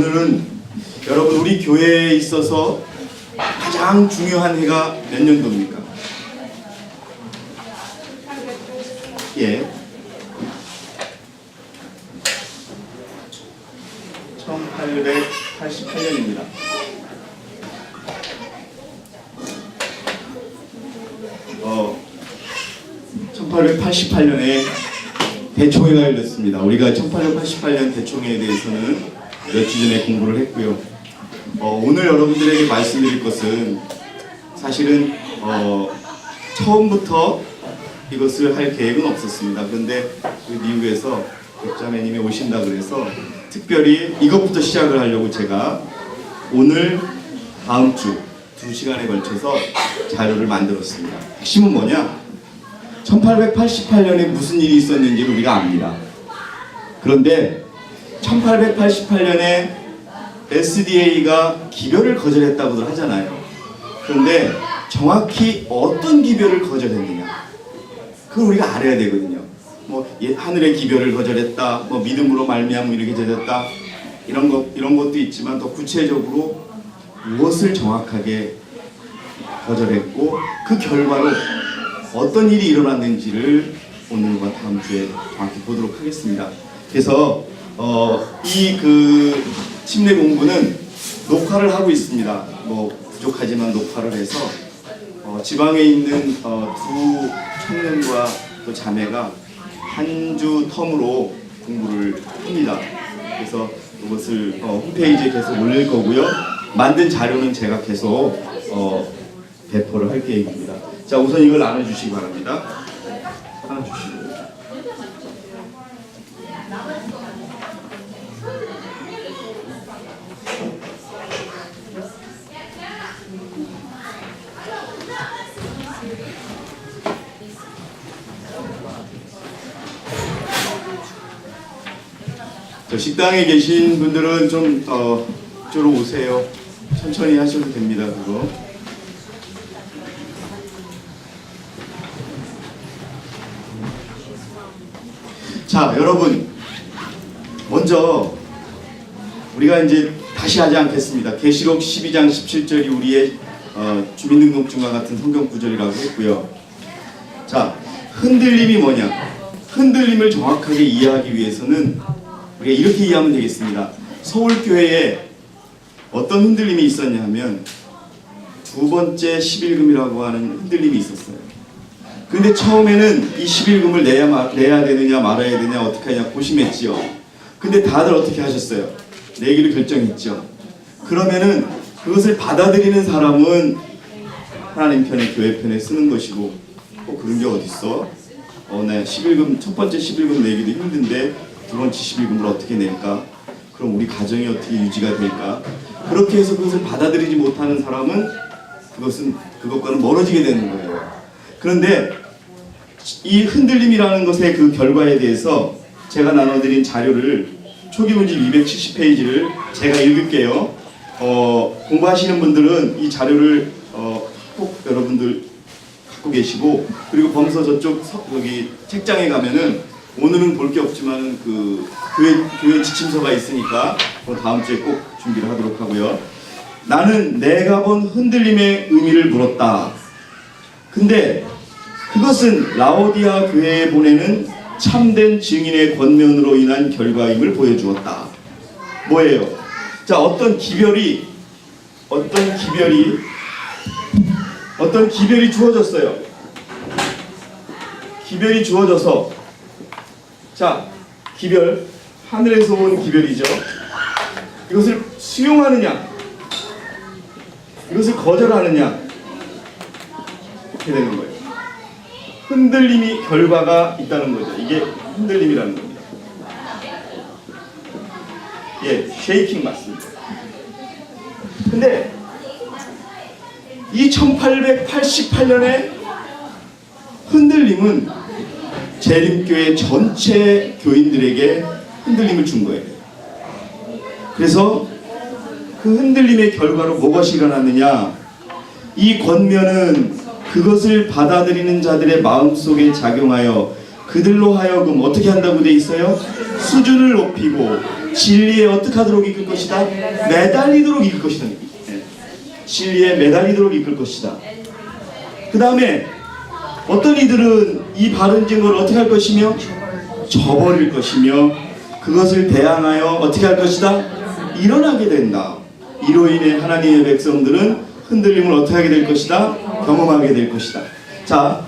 오늘은 여러분 우리 교회에 있어서 가장 중요한 해가 몇 년도입니까? 예. 1888년입니다. 1888년에 대총회가 열렸습니다. 우리가 1888년 대총회에 대해서는 몇 주 전에 공부를 했고요. 오늘 여러분들에게 말씀드릴 것은 사실은 처음부터 이것을 할 계획은 없었습니다. 그런데 미국에서 백자매님이 오신다 그래서 특별히 이것부터 시작을 하려고 제가 오늘 다음 주 2시간에 걸쳐서 자료를 만들었습니다. 핵심은 뭐냐? 1888년에 무슨 일이 있었는지를 우리가 압니다. 그런데 1888년에 SDA가 기별을 거절했다고들 하잖아요. 그런데 정확히 어떤 기별을 거절했느냐? 그걸 우리가 알아야 되거든요. 하늘의 기별을 거절했다, 믿음으로 말미암아 이렇게 되었다, 이런 것도 있지만 더 구체적으로 무엇을 정확하게 거절했고 그 결과로 어떤 일이 일어났는지를 오늘과 다음 주에 정확히 보도록 하겠습니다. 그래서 이 침례 공부는 녹화를 하고 있습니다. 부족하지만 녹화를 해서 지방에 있는 두 청년과 또 자매가 한 주 텀으로 공부를 합니다. 그래서 이것을 홈페이지에 계속 올릴 거고요. 만든 자료는 제가 계속 배포를 할 계획입니다. 자, 우선 이걸 나눠주시기 바랍니다. 나눠주시고. 식당에 계신 분들은 좀 이쪽으로 오세요. 천천히 하셔도 됩니다. 그거. 자, 여러분, 먼저 우리가 이제 다시 하지 않겠습니다. 계시록 12장 17절이 우리의 주민등록증과 같은 성경 구절이라고 했고요. 자, 흔들림이 뭐냐? 흔들림을 정확하게 이해하기 위해서는 우리가 이렇게 이해하면 되겠습니다. 서울교회에 어떤 흔들림이 있었냐 하면 두 번째 11금이라고 하는 흔들림이 있었어요. 그런데 처음에는 이 11금을 내야 되느냐 말아야 되느냐 어떻게 하냐 고심했지요. 근데 다들 어떻게 하셨어요? 내기를 결정했죠. 그러면은 그것을 받아들이는 사람은 하나님 편에 교회 편에 쓰는 것이고 그런 게 어딨어? 나 11금 첫 번째 11금 내기도 힘든데 두 번째 11금을 어떻게 낼까? 그럼 우리 가정이 어떻게 유지가 될까? 그렇게 해서 그것을 받아들이지 못하는 사람은 그것과는 멀어지게 되는 거예요. 그런데 이 흔들림이라는 것의 그 결과에 대해서 제가 나눠드린 자료를 초기 문집 270페이지를 제가 읽을게요. 공부하시는 분들은 이 자료를 꼭 여러분들 갖고 계시고, 그리고 범서 저쪽 여기 책장에 가면은 오늘은 볼 게 없지만 그 교회 지침서가 있으니까 다음 주에 꼭 준비를 하도록 하고요. 나는 내가 본 흔들림의 의미를 물었다. 근데 그것은 라오디아 교회에 보내는 참된 증인의 권면으로 인한 결과임을 보여주었다. 뭐예요? 자, 어떤 기별이 주어졌어요. 기별이 주어져서, 자, 기별, 하늘에서 온 기별이죠. 이것을 수용하느냐, 이것을 거절하느냐, 이렇게 되는 거예요. 흔들림이 결과가 있다는 거죠. 이게 흔들림이라는 겁니다. 예, 쉐이킹 맞습니다. 근데 이 1888년의 흔들림은 재림교회 전체 교인들에게 흔들림을 준 거예요. 그래서 그 흔들림의 결과로 무엇이 일어났느냐? 이 권면은 그것을 받아들이는 자들의 마음속에 작용하여 그들로 하여금 어떻게 한다고 돼 있어요? 수준을 높이고 진리에 어떻게 하도록 이끌 것이다? 매달리도록 이끌 것이다. 진리에 매달리도록 이끌 것이다. 그 다음에 어떤 이들은 이 바른 증거를 어떻게 할 것이며 저버릴 것이며 그것을 대항하여 어떻게 할 것이다? 일어나게 된다. 이로 인해 하나님의 백성들은 흔들림을 어떻게 하게 될 것이다? 경험하게 될 것이다. 자,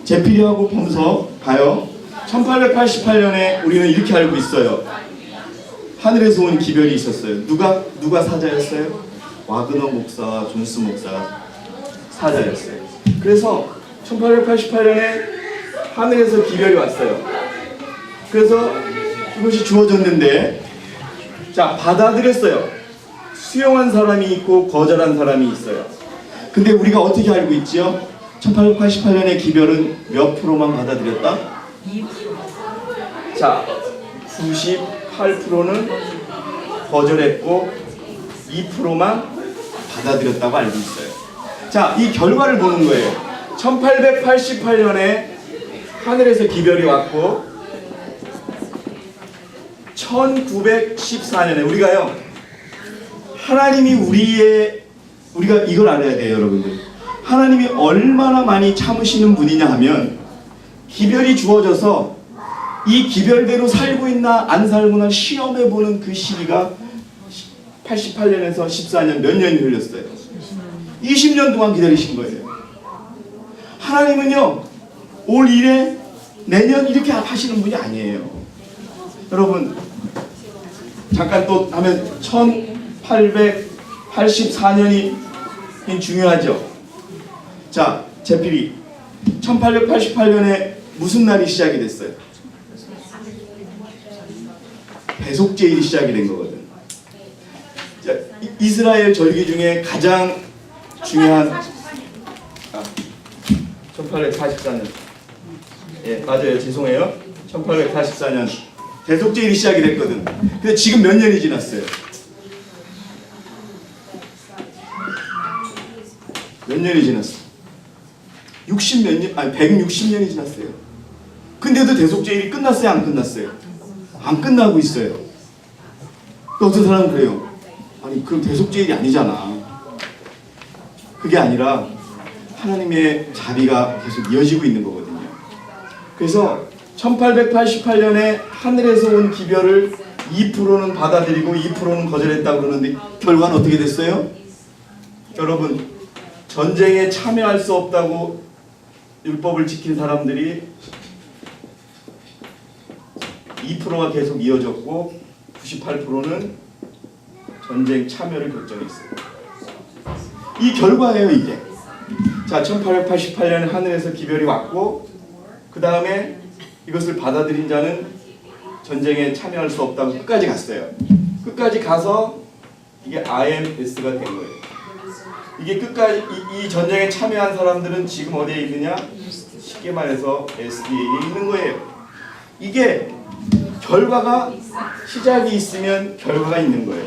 제피리하고 범서 봐요. 1888년에 우리는 이렇게 알고 있어요. 하늘에서 온 기별이 있었어요. 누가 사자였어요? 와그너 목사와 존스 목사가 사자였어요. 그래서 1888년에 하늘에서 기별이 왔어요. 그래서 이것이 주어졌는데, 자, 받아들였어요. 수용한 사람이 있고 거절한 사람이 있어요. 근데 우리가 어떻게 알고 있지요? 1888년의 기별은 몇 프로만 받아들였다? 2%. 자, 98%는 거절했고 2%만 받아들였다고 알고 있어요. 자, 이 결과를 보는 거예요. 1888년에 하늘에서 기별이 왔고 1914년에 우리가요, 하나님이 우리가 이걸 알아야 돼요, 여러분들. 하나님이 얼마나 많이 참으시는 분이냐 하면, 기별이 주어져서 이 기별대로 살고 있나 안 살고나 시험해보는 그 시기가 88년에서 14년 몇 년이 흘렸어요? 20년 동안 기다리신 거예요. 하나님은요, 올 1회 내년 이렇게 하시는 분이 아니에요. 여러분, 잠깐 또 하면 1884년이 중요하죠. 자, 제필이 1888년에 무슨 날이 시작이 됐어요? 배속제일이 시작이 된 거거든. 자, 이스라엘 절기 중에 가장 중요한 1844년. 예, 맞아요. 죄송해요. 1844년 대속제일이 시작이 됐거든. 근데 지금 몇 년이 지났어요? 몇 년이 지났어? 60몇 년, 아니 160년이 지났어요. 근데도 대속제일이 끝났어요? 안 끝났어요? 안 끝나고 있어요. 또 어떤 사람은 그래요. 아니 그럼 대속제일이 아니잖아. 그게 아니라 하나님의 자비가 계속 이어지고 있는 거거든요. 그래서 1888년에 하늘에서 온 기별을 2%는 받아들이고 2%는 거절했다고 그러는데 결과는 어떻게 됐어요? 여러분, 전쟁에 참여할 수 없다고 율법을 지킨 사람들이 2%가 계속 이어졌고 98%는 전쟁 참여를 결정했어요. 이 결과예요, 이게. 자, 1888년에 하늘에서 기별이 왔고 그 다음에 이것을 받아들인 자는 전쟁에 참여할 수 없다고 끝까지 갔어요. 끝까지 가서 이게 IMS가 된 거예요. 이게 끝까지 이 전쟁에 참여한 사람들은 지금 어디에 있느냐? 쉽게 말해서 SDA에 있는 거예요. 이게 결과가 시작이 있으면 결과가 있는 거예요.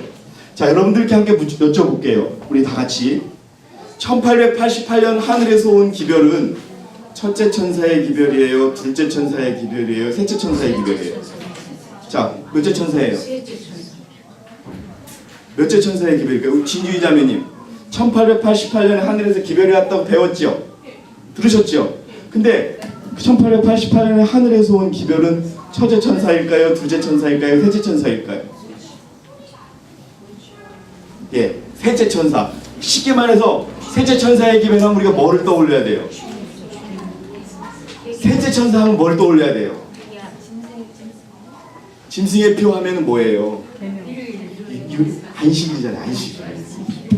자, 여러분들께 함께 여쭤볼게요. 우리 다 같이. 1888년 하늘에서 온 기별은 첫째 천사의 기별이에요? 둘째 천사의 기별이에요? 셋째 천사의 기별이에요? 자, 몇째 천사예요? 몇째 천사의 기별일까요? 진주희 자매님, 1888년에 하늘에서 기별이 왔다고 배웠죠? 들으셨죠? 근데 1888년에 하늘에서 온 기별은 첫째 천사일까요? 둘째 천사일까요? 셋째 천사일까요? 예, 셋째 천사. 쉽게 말해서 셋째 천사의 기별하면 우리가 뭐를 떠올려야 돼요? 셋째 천사 하면 뭘 떠올려야 돼요? 짐승의 표 하면은 뭐예요? 이거 안식이잖아요, 안식.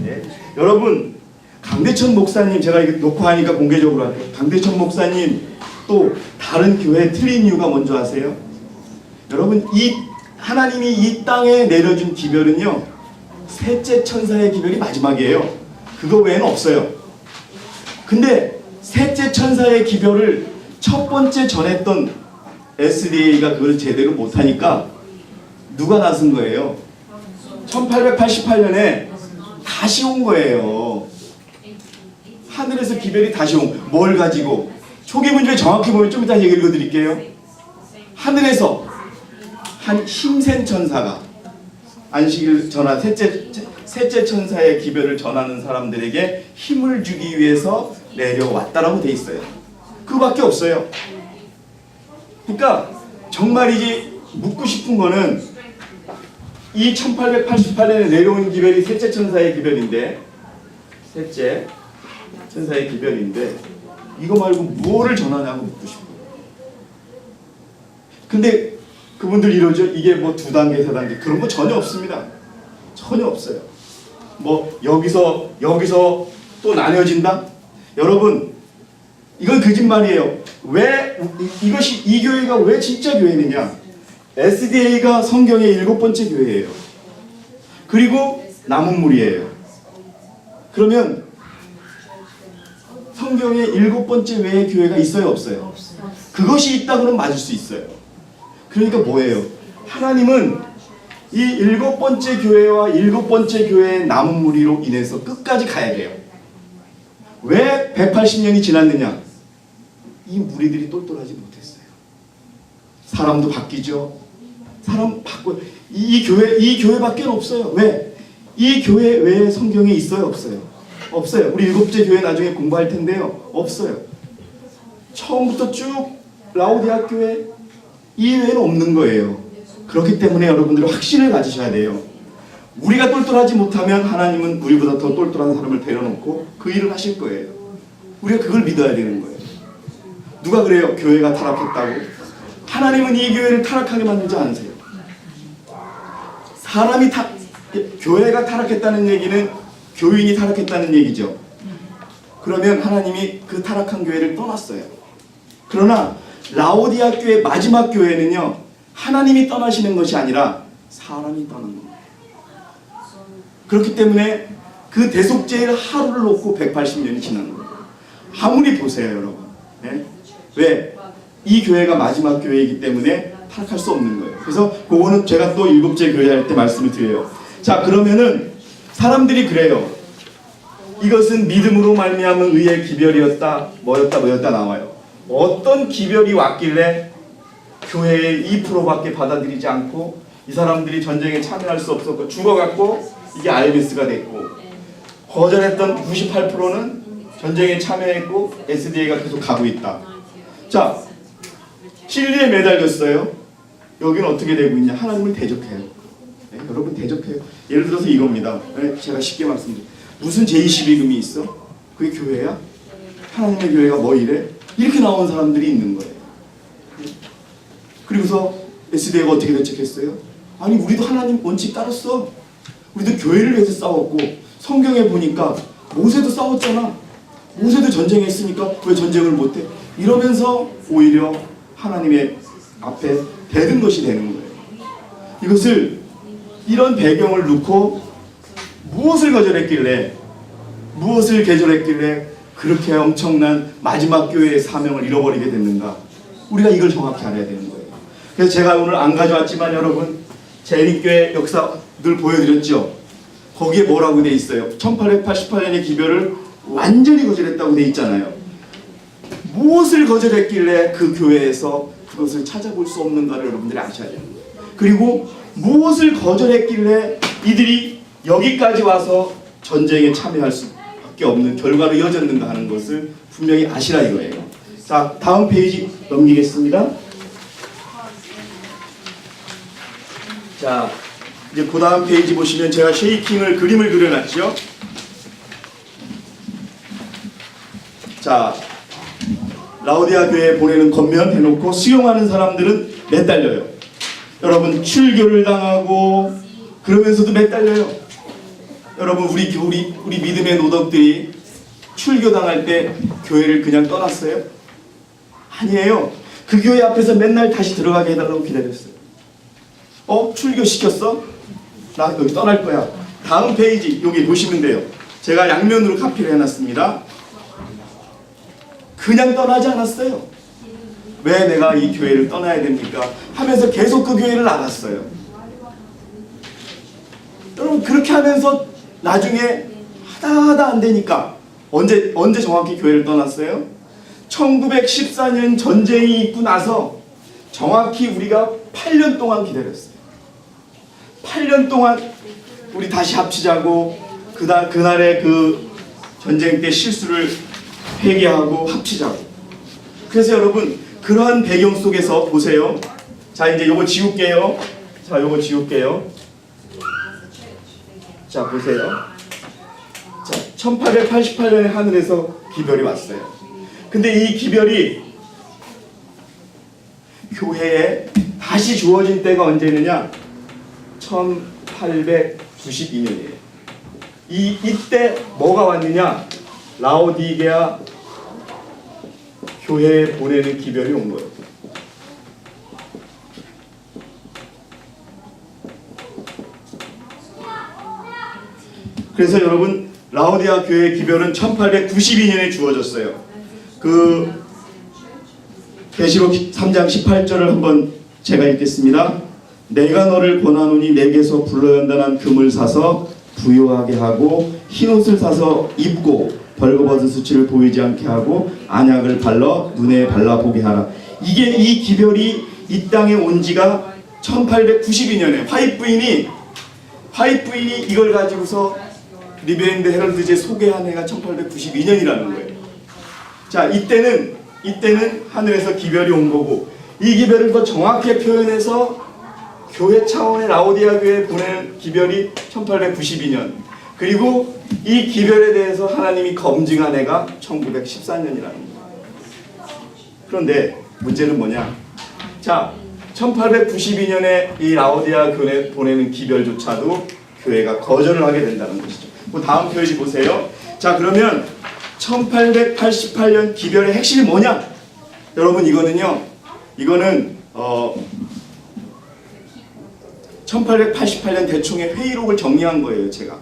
네. 여러분, 강대천 목사님, 제가 이거 놓고 하니까 공개적으로 할게요. 강대천 목사님 또 다른 교회 틀린 이유가 뭔지 아세요? 여러분, 이 하나님이 이 땅에 내려준 기별은요, 셋째 천사의 기별이 마지막이에요. 그거 외에는 없어요. 근데 셋째 천사의 기별을 첫 번째 전했던 SDA가 그걸 제대로 못하니까 누가 나선 거예요? 1888년에 다시 온 거예요. 하늘에서 기별이 다시 온. 뭘 가지고? 초기 문제 정확히 보면 좀 이따 읽어드릴게요. 하늘에서 한 힘센 천사가 안식일 전하 셋째 천사의 기별을 전하는 사람들에게 힘을 주기 위해서 내려왔다라고 돼 있어요. 그거밖에 없어요. 그러니까 정말이지 묻고 싶은 거는 이 1888년에 내려온 기별이 셋째 천사의 기별인데, 셋째 천사의 기별인데 이거 말고 무엇을 전하냐고 묻고 싶어요. 근데 그분들 이러죠. 이게 뭐 2단계, 3단계 그런 거 전혀 없습니다. 전혀 없어요. 뭐 여기서 또 나뉘어진다? 여러분, 이건 거짓말이에요. 왜 이 교회가 왜 진짜 교회느냐? SDA가 성경의 7번째 교회예요. 그리고 남은 물이에요. 그러면 성경의 7번째 외의 교회가 있어요, 없어요? 그것이 있다고는 맞을 수 있어요. 그러니까 뭐예요? 하나님은 이 7번째 교회와 7번째 교회의 남은 무리로 인해서 끝까지 가야 돼요. 왜 180년이 지났느냐? 이 무리들이 똘똘하지 못했어요. 사람도 바뀌죠. 사람 바꿔. 이 교회밖에 없어요. 왜? 이 교회 외에 성경에 있어요, 없어요? 없어요. 우리 7째 교회 나중에 공부할 텐데요. 없어요. 처음부터 쭉 라오디아 교회 이외에는 없는 거예요. 그렇기 때문에 여러분들은 확신을 가지셔야 돼요. 우리가 똘똘하지 못하면 하나님은 우리보다 더 똘똘한 사람을 데려놓고 그 일을 하실 거예요. 우리가 그걸 믿어야 되는 거예요. 누가 그래요? 교회가 타락했다고? 하나님은 이 교회를 타락하게 만들지 않으세요. 교회가 타락했다는 얘기는 교인이 타락했다는 얘기죠. 그러면 하나님이 그 타락한 교회를 떠났어요. 그러나 라오디아 교회 마지막 교회는요, 하나님이 떠나시는 것이 아니라 사람이 떠나는 거예요. 그렇기 때문에 그 대속죄일 하루를 놓고 180년이 지난 거예요. 아무리 보세요, 여러분. 네? 왜? 이 교회가 마지막 교회이기 때문에 타락할 수 없는 거예요. 그래서 그거는 제가 또 7째 교회 할 때 말씀을 드려요. 자, 그러면은 사람들이 그래요. 이것은 믿음으로 말미암은 의의 기별이었다, 뭐였다 나와요. 어떤 기별이 왔길래 교회의 2%밖에 받아들이지 않고 이 사람들이 전쟁에 참여할 수 없었고 죽어갔고 이게 IMS가 됐고, 거절했던 98%는 전쟁에 참여했고 SDA가 계속 가고 있다. 자, 진리에 매달렸어요. 여기는 어떻게 되고 있냐? 하나님을 대적해요. 네, 여러분 대적해요. 예를 들어서 이겁니다. 네, 제가 쉽게 말씀드릴게요. 무슨 제22금이 있어? 그게 교회야? 하나님의 교회가 뭐 이래? 이렇게 나온 사람들이 있는 거예요. 그리고서 SDA가 어떻게 대책했어요? 아니, 우리도 하나님 원칙 따랐어. 우리도 교회를 위해서 싸웠고, 성경에 보니까 모세도 싸웠잖아. 모세도 전쟁했으니까 왜 전쟁을 못해? 이러면서 오히려 하나님의 앞에 대든 것이 되는 거예요. 이것을, 이런 배경을 놓고 무엇을 거절했길래, 무엇을 계절했길래 그렇게 엄청난 마지막 교회의 사명을 잃어버리게 됐는가? 우리가 이걸 정확히 알아야 되는 거예요. 그래서 제가 오늘 안 가져왔지만 여러분, 재림교회 역사 늘 보여드렸죠. 거기에 뭐라고 돼 있어요? 1888년의 기별을 완전히 거절했다고 돼 있잖아요. 무엇을 거절했길래 그 교회에서 그것을 찾아볼 수 없는가를 여러분들이 아셔야 돼요. 그리고 무엇을 거절했길래 이들이 여기까지 와서 전쟁에 참여할 수밖에 없는 결과로 이어졌는가 하는 것을 분명히 아시라 이거예요. 자, 다음 페이지 넘기겠습니다. 자, 이제 그 다음 페이지 보시면 제가 쉐이킹을 그림을 그려놨죠. 자, 라오디아 교회에 보내는 겉면 해놓고 수용하는 사람들은 매달려요. 여러분, 출교를 당하고 그러면서도 매달려요. 여러분, 우리 믿음의 노덕들이 출교 당할 때 교회를 그냥 떠났어요? 아니에요. 그 교회 앞에서 맨날 다시 들어가게 해달라고 기다렸어요. 출교시켰어? 나 여기 떠날 거야. 다음 페이지 여기 보시면 돼요. 제가 양면으로 카피를 해놨습니다. 그냥 떠나지 않았어요. 왜 내가 이 교회를 떠나야 됩니까? 하면서 계속 그 교회를 나갔어요. 여러분, 그렇게 하면서 나중에 하다 안 되니까 언제 정확히 교회를 떠났어요? 1914년 전쟁이 있고 나서 정확히 우리가 8년 동안 기다렸어요. 8년 동안 우리 다시 합치자고 그날의 그 전쟁 때 실수를 회개하고 합치자고. 그래서 여러분 그러한 배경 속에서 보세요. 자 이제 요거 지울게요. 자 요거 지울게요. 자 보세요. 자 1888년에 하늘에서 기별이 왔어요. 근데 이 기별이 교회에 다시 주어진 때가 언제느냐? 1892년이에요. 이때 뭐가 왔느냐? 라오디게아 교회에 보내는 기별이 온 거예요. 그래서 여러분 라오디게아 교회의 기별은 1892년에 주어졌어요. 그 계시록 3장 18절을 한번 제가 읽겠습니다. 내가 너를 권하노니 내게서 불러야 한다는 금을 사서 부요하게 하고 흰옷을 사서 입고 벌거벗은 수치를 보이지 않게 하고 안약을 발라 눈에 발라보게 하라. 이게 이 기별이 이 땅에 온 지가 1892년에 화이트부인이 이걸 가지고서 리베인드 헤럴드지에 소개한 해가 1892년이라는 거예요. 자 이때는 하늘에서 기별이 온 거고, 이 기별을 더 정확하게 표현해서 교회 차원의 라오디게아 교회에 보낸 기별이 1892년, 그리고 이 기별에 대해서 하나님이 검증한 해가 1914년이라는 거예요. 그런데 문제는 뭐냐? 자 1892년에 이 라오디게아 교회에 보내는 기별조차도 교회가 거절을 하게 된다는 것이죠. 그 다음 페이지 보세요. 자 그러면 1888년 기별의 핵심이 뭐냐? 여러분 이거는 1888년 대충의 회의록을 정리한 거예요, 제가.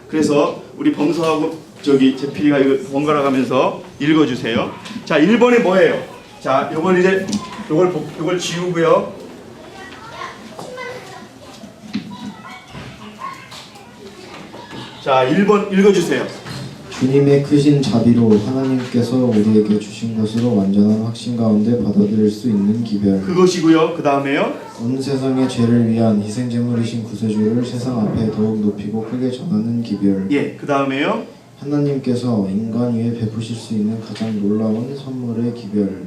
그래서 우리 범서하고 제필이가 이거 번갈아 가면서 읽어주세요. 자, 1번에 뭐예요? 자, 요걸 이제 요걸 지우고요. 자, 1번 읽어주세요. 주님의 크신 자비로 하나님께서 우리에게 주신 것으로 완전한 확신 가운데 받아들일 수 있는 기별. 그것이고요. 그 다음에요. 온 세상의 죄를 위한 희생제물이신 구세주를 세상 앞에 더욱 높이고 크게 전하는 기별. 예, 그 다음에요. 하나님께서 인간 위에 베푸실 수 있는 가장 놀라운 선물의 기별.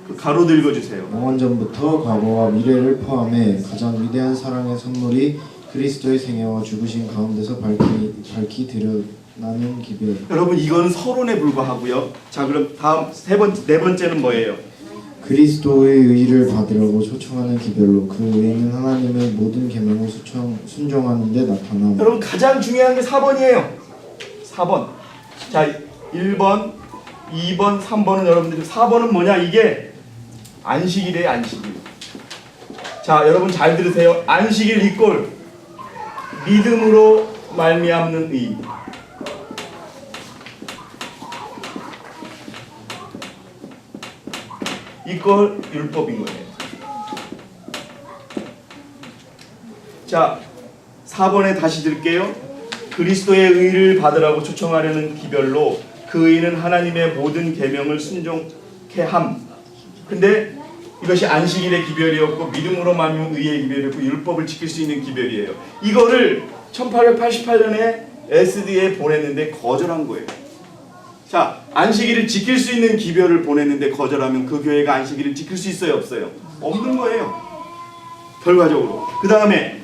그 가로도 읽어주세요. 영원전부터 과거와 미래를 포함해 가장 위대한 사랑의 선물이 그리스도의 생애와 죽으신 가운데서 밝히 드러나는 기별. 여러분 이건 서론에 불과하고요. 자 그럼 다음 네 번째는 뭐예요? 그리스도의 의를 받으라고 초청하는 기별로 그 의는 하나님의 모든 계명을 순종하는 데 나타남. 여러분 가장 중요한 게 4번이에요. 4번. 자 1번, 2번, 3번은 여러분들이 4번은 뭐냐? 이게 안식일이에요. 안식일. 자 여러분 잘 들으세요. 안식일 이꼴 믿음으로 말미암는 의. 이걸 율법인 거예요. 자 4번에 다시 들게요. 그리스도의 의를 받으라고 초청하려는 기별로 그 의는 하나님의 모든 계명을 순종케 함. 근데 이것이 안식일의 기별이었고 믿음으로 말미암은 의의 기별이었고 율법을 지킬 수 있는 기별이에요. 이거를 1888년에 SD에 보냈는데 거절한 거예요. 자, 안식일을 지킬 수 있는 기별을 보냈는데 거절하면 그 교회가 안식일을 지킬 수 있어요, 없어요? 없는 거예요. 결과적으로. 그 다음에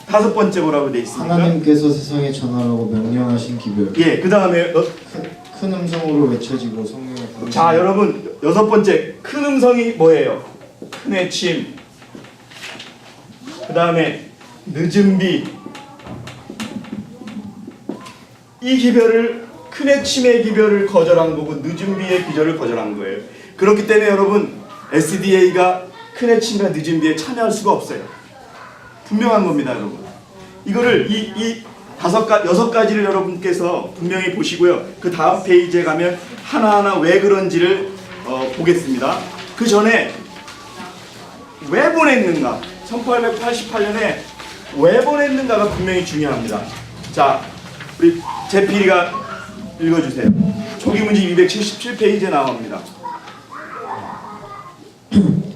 5번째 뭐라고 돼 있습니까? 하나님께서 세상에 전하라고 명령하신 기별. 예, 그 다음에 큰 음성으로 외쳐지고 성령의 부르심. 자, 여러분 6번째 큰 음성이 뭐예요? 큰 외침. 그 다음에 늦은 비. 이 기별을 큰 외침의 기별을 거절한 거고 늦은 비의 기별을 거절한 거예요. 그렇기 때문에 여러분 SDA가 큰 외침과 늦은 비에 참여할 수가 없어요. 분명한 겁니다, 여러분. 이거를 이 6가지를 여러분께서 분명히 보시고요. 그 다음 페이지에 가면 하나하나 왜 그런지를 보겠습니다. 그 전에 왜 보냈는가? 1888년에 왜 보냈는가가 분명히 중요합니다. 자, 우리 제필이가 읽어주세요. 초기 문제 277페이지에 나옵니다.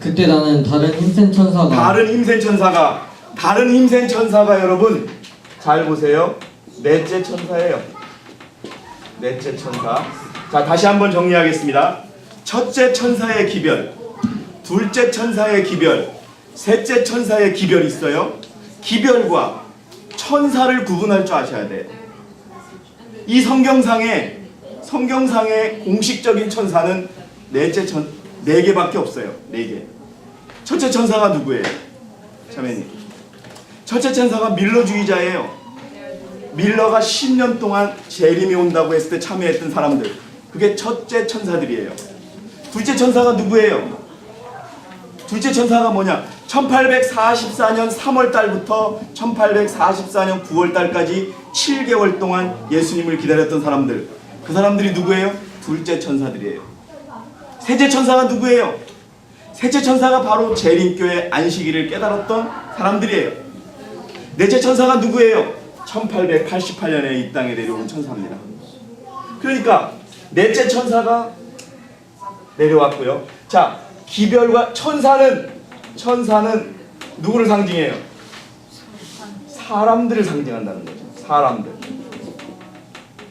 그때 나는 다른 힘센 천사가 다른 힘센 천사가 여러분 잘 보세요. 넷째 천사예요. 넷째 천사. 자, 다시 한번 정리하겠습니다. 첫째 천사의 기별, 둘째 천사의 기별, 셋째 천사의 기별이 있어요. 기별과 천사를 구분할 줄 아셔야 돼요. 이 성경상의 공식적인 천사는 네 개밖에 없어요. 네 개. 첫째 천사가 누구예요? 자매님. 첫째 천사가 밀러주의자예요. 밀러가 10년 동안 재림이 온다고 했을 때 참여했던 사람들. 그게 첫째 천사들이에요. 둘째 천사가 누구예요? 둘째 천사가 뭐냐? 1844년 3월 달부터 1844년 9월 달까지 7개월 동안 예수님을 기다렸던 사람들. 그 사람들이 누구예요? 둘째 천사들이에요. 셋째 천사가 누구예요? 셋째 천사가 바로 재림교회 안식일을 깨달았던 사람들이에요. 넷째 천사가 누구예요? 1888년에 이 땅에 내려온 천사입니다. 그러니까 넷째 천사가 내려왔고요. 자, 기별과 천사는 누구를 상징해요? 사람들을 상징한다는 거죠. 사람들.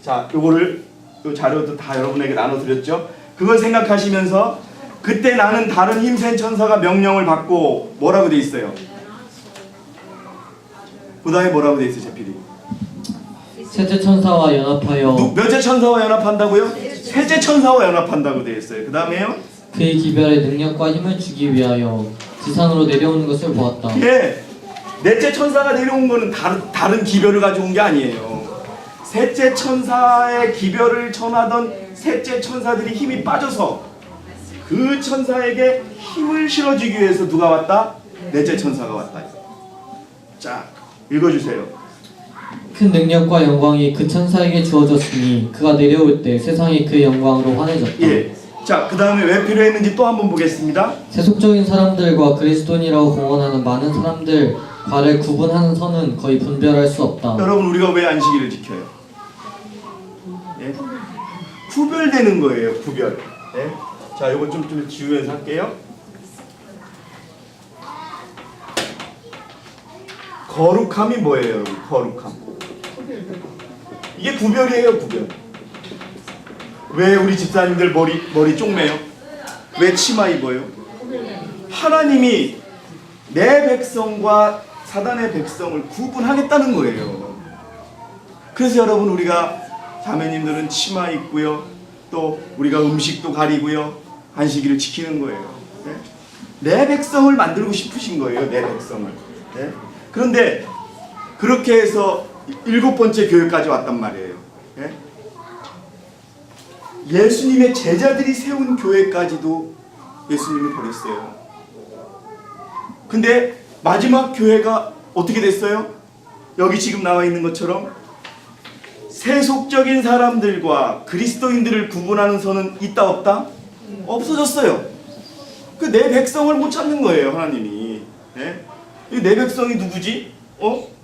자, 요거를 요 자료도 다 여러분에게 나눠드렸죠. 그걸 생각하시면서 그때 나는 다른 힘센 천사가 명령을 받고 뭐라고 돼 있어요? 그 다음에 뭐라고 돼 있어요, 제필이? 셋째 천사와 연합하여 몇째 천사와 연합한다고요? 셋째 천사와 연합한다고 돼 있어요. 그 다음에요? 그의 기별에 능력과 힘을 주기 위하여 지상으로 내려오는 것을 보았다. 예, 넷째 천사가 내려온 거는 다른 기별을 가지고 온 게 아니에요. 셋째 천사의 기별을 전하던 셋째 천사들이 힘이 빠져서 그 천사에게 힘을 실어주기 위해서 누가 왔다? 넷째 천사가 왔다. 자, 읽어주세요. 큰 능력과 영광이 그 천사에게 주어졌으니 그가 내려올 때 세상이 그의 영광으로 환해졌다. 예. 자, 그 다음에 왜 필요했는지 또 한번 보겠습니다. 세속적인 사람들과 그리스도인이라고 공언하는 많은 사람들과를 구분하는 선은 거의 분별할 수 없다. 여러분, 우리가 왜 안식일을 지켜요? 예? 구별되는 거예요. 구별. 예? 자, 이거 좀 지우면서 할게요. 거룩함이 뭐예요, 여러분? 거룩함. 이게 구별이에요, 구별. 왜 우리 집사님들 머리 쪽매요? 왜 치마 입어요? 하나님이 내 백성과 사단의 백성을 구분하겠다는 거예요. 그래서 여러분, 우리가 자매님들은 치마 입고요, 또 우리가 음식도 가리고요, 안식일을 지키는 거예요. 네? 내 백성을 만들고 싶으신 거예요, 내 백성을. 네? 그런데 그렇게 해서 7번째 교회까지 왔단 말이에요. 네? 예수님의 제자들이 세운 교회까지도 예수님이 버렸어요. 근데 마지막 교회가 어떻게 됐어요? 여기 지금 나와 있는 것처럼 세속적인 사람들과 그리스도인들을 구분하는 선은 있다 없다? 없어졌어요. 그 내 백성을 못 찾는 거예요, 하나님이. 네? 이 내 백성이 누구지?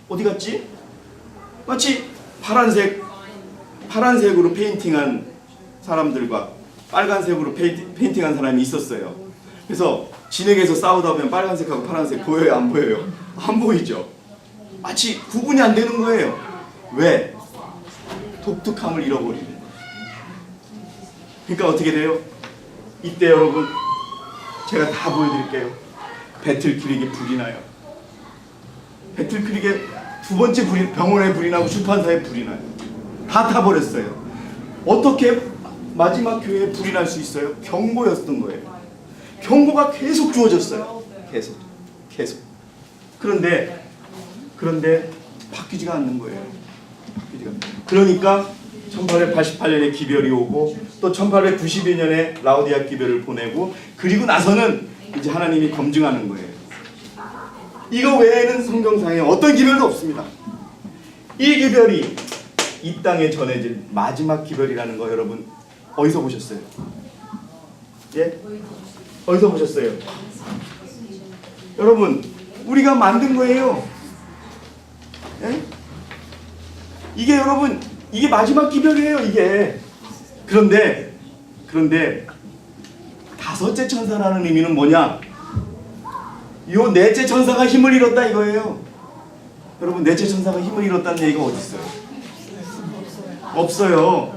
어디 갔지? 마치 파란색으로 페인팅한 사람들과 빨간색으로 페인팅한 사람이 있었어요. 그래서 진흙에서 싸우다 보면 빨간색하고 파란색 보여요, 안 보여요? 안 보이죠? 마치 구분이 안 되는 거예요. 왜? 독특함을 잃어버리는 거예요. 그러니까 어떻게 돼요? 이때 여러분, 제가 다 보여드릴게요. 배틀크릭에 불이 나요. 배틀크릭에 두 번째 병원에 불이 나고 출판사에 불이 나요. 다 타버렸어요. 어떻게 마지막 교회에 불이 날 수 있어요? 경고였던 거예요. 경고가 계속 주어졌어요. 계속. 그런데 바뀌지가 않는 거예요. 그러니까 1888년에 기별이 오고 또 1892년에 라오디아 기별을 보내고, 그리고 나서는 이제 하나님이 검증하는 거예요. 이거 외에는 성경상에 어떤 기별도 없습니다. 이 기별이 이 땅에 전해질 마지막 기별이라는 거 여러분 어디서 보셨어요? 예? 어디서 보셨어요? 여러분, 우리가 만든 거예요. 예? 이게 여러분, 이게 마지막 기별이에요, 이게. 그런데 다섯째 천사라는 의미는 뭐냐? 요 넷째 천사가 힘을 잃었다 이거예요. 여러분 넷째 천사가 힘을 잃었다는 얘기가 어디 있어요? 없어요.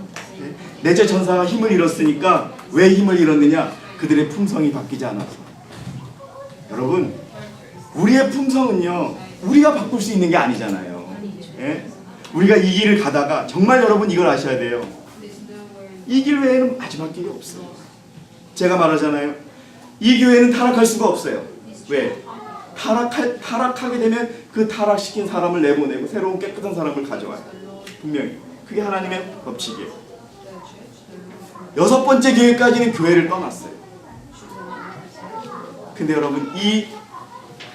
넷째 천사가 힘을 잃었으니까 왜 힘을 잃었느냐? 그들의 품성이 바뀌지 않아서. 여러분 우리의 품성은요 우리가 바꿀 수 있는 게 아니잖아요. 예? 우리가 이 길을 가다가 정말 여러분 이걸 아셔야 돼요. 이 길 외에는 마지막 길이 없어요. 제가 말하잖아요. 이 교회는 타락할 수가 없어요. 왜? 타락하게 되면 그 타락시킨 사람을 내보내고 새로운 깨끗한 사람을 가져와요. 분명히. 그게 하나님의 법칙이에요. 6번째 교회까지는 교회를 떠났어요. 근데 여러분 이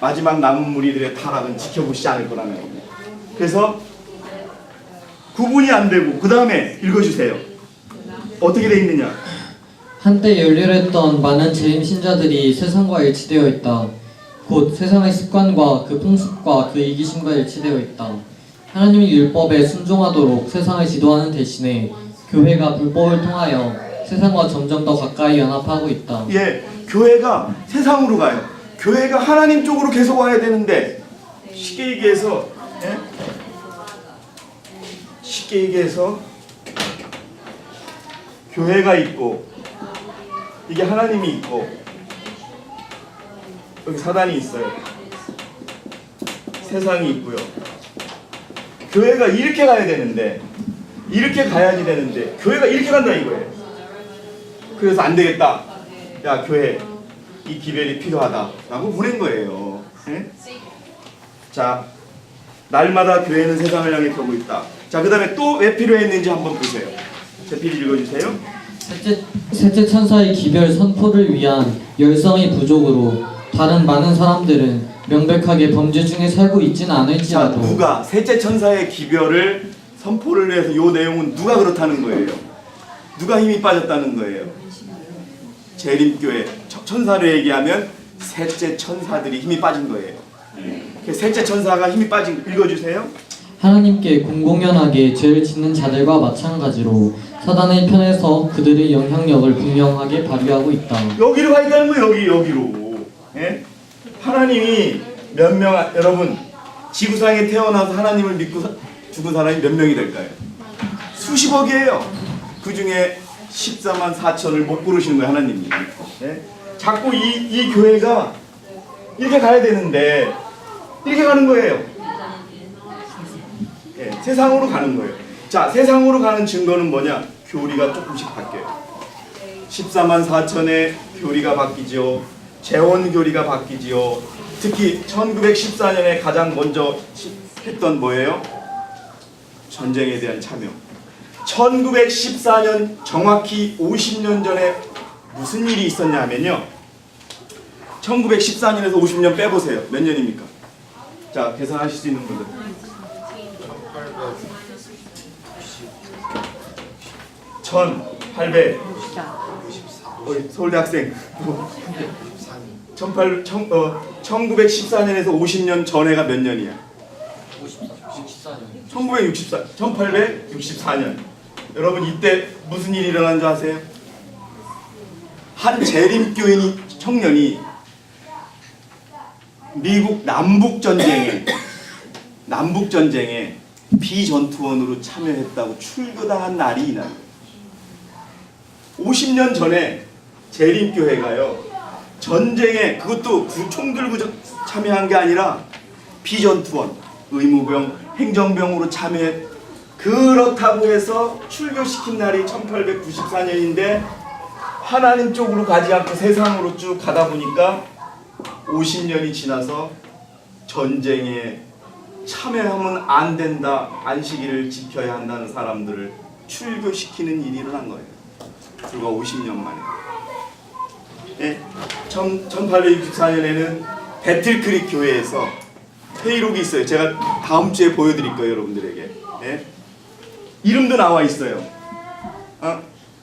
마지막 남은 무리들의 타락은 지켜보시지 않을 거라는 겁니다. 그래서 구분이 안 되고 그 다음에 읽어주세요. 어떻게 돼 있느냐? 한때 열렬했던 많은 재림 신자들이 세상과 일치되어 있다. 곧 세상의 습관과 그 풍습과 그 이기심과 일치되어 있다. 하나님의 율법에 순종하도록 세상을 지도하는 대신에 교회가 불법을 통하여 세상과 점점 더 가까이 연합하고 있다. 예, 교회가 세상으로 가요. 교회가 하나님 쪽으로 계속 와야 되는데 쉽게 얘기해서 교회가 있고 이게 하나님이 있고 여기 사단이 있어요. 세상이 있고요. 교회가 이렇게 가야 되는데 이렇게 가야지 되는데 교회가 이렇게 간다 이거예요. 그래서 안 되겠다. 야 교회 이 기별이 필요하다라고 보낸 거예요. 예? 자 날마다 교회는 세상을 향해 펴고 있다. 자 그 다음에 또 왜 필요했는지 한번 보세요. 제필이 읽어주세요. 셋째 천사의 기별 선포를 위한 열성의 부족으로 다른 많은 사람들은 명백하게 범죄 중에 살고 있지는 자 않을지라도 누가 셋째 천사의 기별을 선포를 위해서 이 내용은 누가 그렇다는 거예요? 누가 힘이 빠졌다는 거예요? 재림교회 천사를 얘기하면 셋째 천사들이 힘이 빠진 거예요. 셋째 천사가 힘이 빠진 읽어주세요. 하나님께 공공연하게 죄를 짓는 자들과 마찬가지로 사단의 편에서 그들의 영향력을 분명하게 발휘하고 있다. 여기로 가 있다는 거예요. 여기로. 예? 하나님이 몇 명, 여러분 지구상에 태어나서 하나님을 믿고 죽은 사람이 몇 명이 될까요? 수십억이에요. 그 중에 14만 4천을 못 부르시는 거예요. 하나님이. 예? 자꾸 이 교회가 이렇게 가야 되는데 이렇게 가는 거예요. 예, 세상으로 가는 거예요. 자, 세상으로 가는 증거는 뭐냐? 교리가 조금씩 바뀌어요. 14만 4천의 교리가 바뀌지요. 재원 교리가 바뀌지요. 특히 1914년에 가장 먼저 했던 뭐예요? 전쟁에 대한 참여. 1914년 정확히 50년 전에 무슨 일이 있었냐면요. 1914년에서 50년 빼보세요. 몇 년입니까? 자, 계산하실 수 있는 분들. 1800 서울대 학생 1914년에서 50년 전에가 몇 년이야? 1864년. 여러분 이때 무슨 일이 일어난 줄 아세요? 한 재림교인 청년이 미국 남북전쟁에 비전투원으로 참여했다고 출교당한 날이 이날이에요. 50년 전에 재림교회가요 전쟁에 그것도 총 들고 참여한 게 아니라 비전투원, 의무병, 행정병으로 참여해 그렇다고 해서 출교시킨 날이 1894년인데 하나님 쪽으로 가지 않고 세상으로 쭉 가다 보니까 50년이 지나서 전쟁에 참여하면 안 된다, 안식일을 지켜야 한다는 사람들을 출교시키는 일이 일어난 거예요. 불과 50년 만에. 예, 1864년에는 배틀크릭 교회에서 회의록이 있어요. 제가 다음 주에 보여드릴 거예요, 여러분들에게. 예? 이름도 나와 있어요.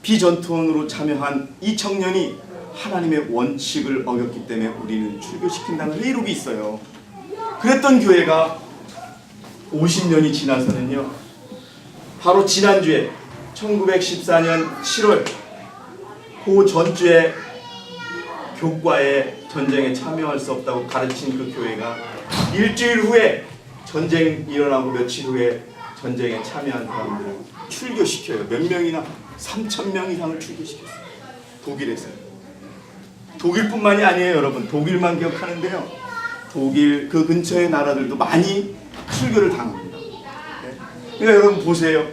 비전투원으로 참여한 이 청년이 하나님의 원칙을 어겼기 때문에 우리는 출교시킨다는 회의록이 있어요. 그랬던 교회가 50년이 지나서는요, 바로 지난주에 1914년 7월 그 전주에 교과에 전쟁에 참여할 수 없다고 가르친 그 교회가 일주일 후에 전쟁 일어나고 며칠 후에 전쟁에 참여한 사람들을 출교시켜요. 몇 명이나 3,000명 이상을 출교시켰어요. 독일에서. 독일뿐만이 아니에요, 여러분. 독일만 기억하는데요. 독일 그 근처의 나라들도 많이 출교를 당합니다. 네. 그러니까 여러분 보세요.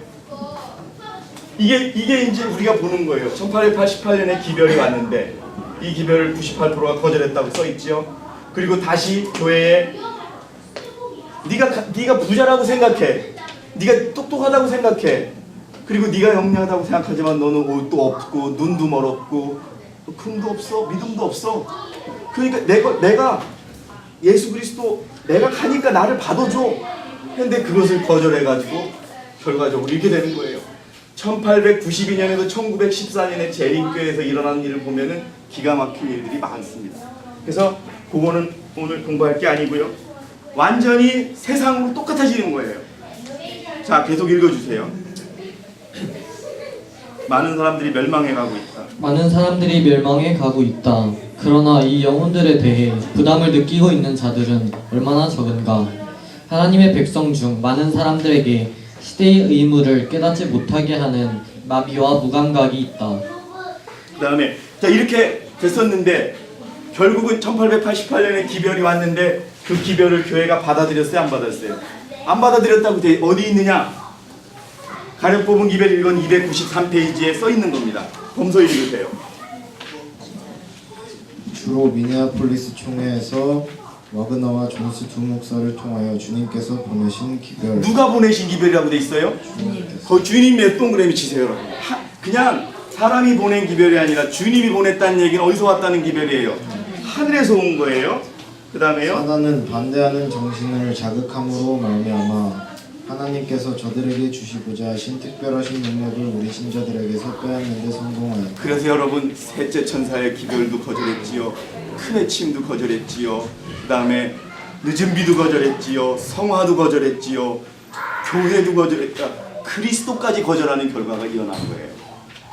이게 이제 우리가 보는 거예요. 1888년에 기별이 왔는데 이 기별을 98%가 거절했다고 써 있지요. 그리고 다시 교회에 네가 부자라고 생각해. 네가 똑똑하다고 생각해. 그리고 네가 영리하다고 생각하지만 너는 옷도 없고 눈도 멀었고 금도 없어, 믿음도 없어. 그러니까 내가 예수 그리스도 내가 가니까 나를 받아줘. 근데 그것을 거절해가지고 결과적으로 이렇게 되는 거예요. 1892년에도 1914년에 재림교회에서 일어난 일을 보면은 기가 막힌 일들이 많습니다. 그래서 그거는 오늘 공부할 게 아니고요. 완전히 세상으로 똑같아지는 거예요. 자, 계속 읽어주세요. 많은 사람들이 멸망해 가고 있다. 많은 사람들이 멸망해 가고 있다. 그러나 이 영혼들에 대해 부담을 느끼고 있는 자들은 얼마나 적은가. 하나님의 백성 중 많은 사람들에게 시대의 의무를 깨닫지 못하게 하는 마비와 무감각이 있다. 그 다음에 자 이렇게 됐었는데 결국은 1888년에 기별이 왔는데 그 기별을 교회가 받아들였어요? 안 받았어요? 안 받아들였다고 어디 있느냐? 가령 뽑은 기별 1권 293페이지에 써 있는 겁니다. 검소 읽으세요. 주로 미네아폴리스 총회에서 와그너와 존스 두 목사를 통하여 주님께서 보내신 기별. 누가 보내신 기별이라고 돼 있어요? 그 주님의 동그라미 치세요. 그냥 사람이 보낸 기별이 아니라 주님이 보냈다는 얘기는 어디서 왔다는 기별이에요? 하늘에서 온 거예요. 그 다음에요. 사단은 반대하는 정신을 자극함으로 말미암아 하나님께서 저들에게 주시고자 하신 특별하신 능력을 우리 신자들에게서 빼앗는 데 성공하였다. 그래서 여러분 셋째 천사의 기별도 거절했지요. 큰 외침도 거절했지요. 그 다음에 늦은 비도 거절했지요. 성화도 거절했지요. 교회도 거절했다. 그리스도까지 거절하는 결과가 일어난 거예요.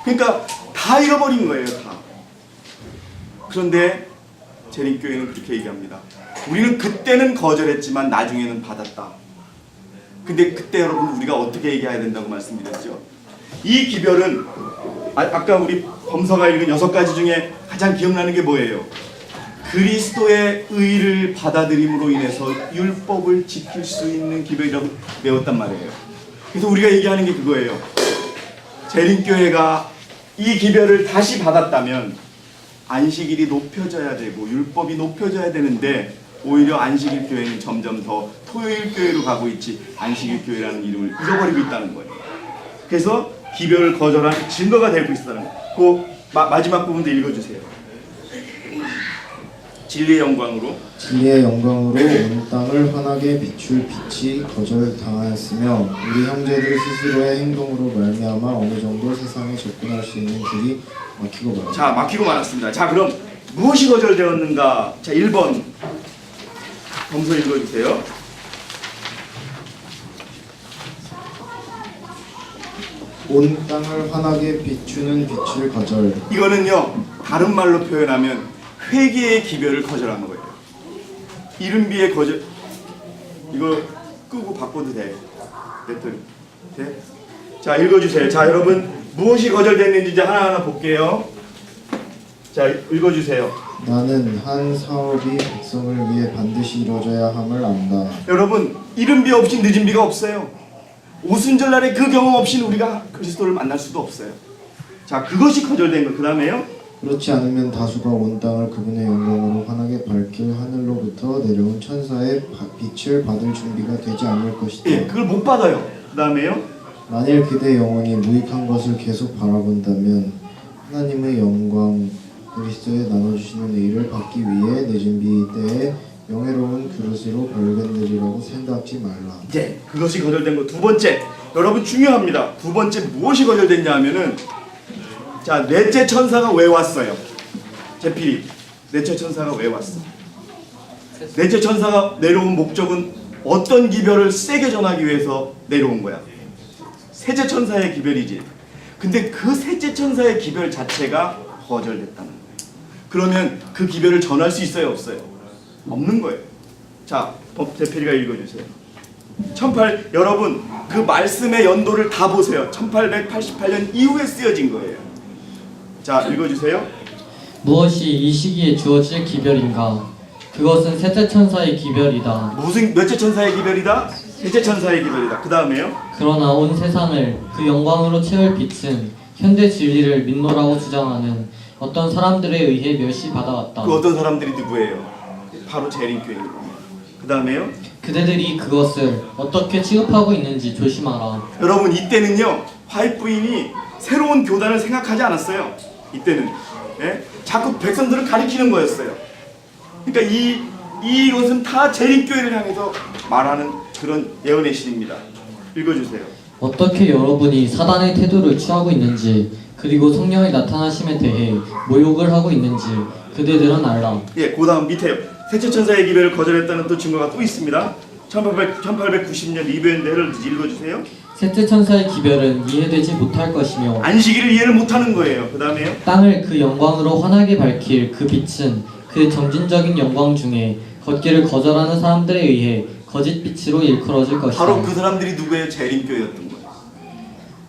그러니까 다 잃어버린 거예요. 다. 그런데 재림교회는 그렇게 얘기합니다. 우리는 그때는 거절했지만 나중에는 받았다. 근데 그때 여러분 우리가 어떻게 얘기해야 된다고 말씀드렸죠? 이 기별은 아까 우리 범서가 읽은 6가지 중에 가장 기억나는 게 뭐예요? 그리스도의 의를 받아들임으로 인해서 율법을 지킬 수 있는 기별이라고 배웠단 말이에요. 그래서 우리가 얘기하는 게 그거예요. 재림교회가 이 기별을 다시 받았다면 안식일이 높여져야 되고 율법이 높여져야 되는데 오히려 안식일 교회는 점점 더 토요일 교회로 가고 있지 안식일 교회라는 이름을 잃어버리고 있다는 거예요. 그래서 기별을 거절한 증거가 되고 있다는 거예요. 그 마지막 부분도 읽어주세요. 진리의 영광으로 온 땅을 환하게 비출 빛이 거절당하였으며 우리 형제들 스스로의 행동으로 말미암아 어느 정도 세상에 접근할 수 있는 길이 막히고 말았다. 자, 막히고 말았습니다. 자, 그럼 무엇이 거절되었는가? 자, 1번 검서 읽어주세요. 온 땅을 환하게 비추는 빛을 거절. 이거는요 다른 말로 표현하면 회개의 기별을 거절한 거예요. 이른비의 거절. 이거 끄고 바꿔도 돼. 배터리 돼? 자 읽어주세요. 자 여러분 무엇이 거절됐는지 이제 하나하나 볼게요. 자 읽어주세요. 나는 한 사업이 백성을 위해 반드시 이루어져야 함을 안다. 여러분 이른비 없이 늦은비가 없어요. 오순절날에 그 경험 없이는 우리가 그리스도를 만날 수도 없어요. 자 그것이 거절된 거. 그 다음에요. 그렇지 않으면 다수가 온 땅을 그분의 영광으로 환하게 밝힐 하늘로부터 내려온 천사의 빛을 받을 준비가 되지 않을 것이다. 예, 그걸 못 받아요. 그 다음에요. 만일 그대 영혼이 무익한 것을 계속 바라본다면 하나님의 영광 그리스도에 나눠주시는 의를 받기 위해 늦은 비 때에 명예로운 그릇으로 발견되리라고 생각지 말라. 이제 그것이 거절된 거. 두 번째, 여러분 중요합니다. 두 번째 무엇이 거절됐냐 하면은 자 넷째 천사가 왜 왔어요? 제필이 넷째 천사가 왜 왔어? 넷째 천사가 내려온 목적은 어떤 기별을 세게 전하기 위해서 내려온 거야? 셋째 천사의 기별이지. 근데 그 셋째 천사의 기별 자체가 거절됐다는 거예요. 그러면 그 기별을 전할 수 있어요, 없어요? 없는 거예요. 자, 제필이가 읽어주세요. 여러분 그 말씀의 연도를 다 보세요. 1888년 이후에 쓰여진 거예요. 자, 읽어주세요. 무엇이 이 시기에 주어질 기별인가? 그것은 셋째 천사의 기별이다. 무슨 몇째 천사의 기별이다? 셋째 천사의 기별이다. 그 다음에요. 그러나 온 세상을 그 영광으로 채울 빛은 현대 진리를 믿노라고 주장하는 어떤 사람들에 의해 멸시받아왔다. 그 어떤 사람들이 누구예요? 바로 재림교회입니다. 그 다음에요. 그대들이 그것을 어떻게 취급하고 있는지 조심하라. 여러분 이때는요 화이트 부인이 새로운 교단을 생각하지 않았어요. 이때는 자꾸 백성들을 가리키는 거였어요. 그러니까 이것은 다 재림교회를 향해서 말하는 그런 예언의 신입니다. 읽어주세요. 어떻게 여러분이 사단의 태도를 취하고 있는지, 그리고 성령의 나타나심에 대해 모욕을 하고 있는지 그대들은 알라. 예, 그 다음 밑에요. 셋째 천사의 기별을 거절했다는 또 증거가 또 있습니다. 1890년 리베인드 헤럴드 읽어주세요. 셋째 천사의 기별은 이해되지 못할 것이며 안식일을 이해를 못하는 거예요. 그 다음에요. 땅을 그 영광으로 환하게 밝힐 그 빛은 그 점진적인 영광 중에 걷기를 거절하는 사람들에 의해 거짓 빛으로 일컬어질 것이다. 바로 그 사람들이 누구예요? 재림교회였던 거예요.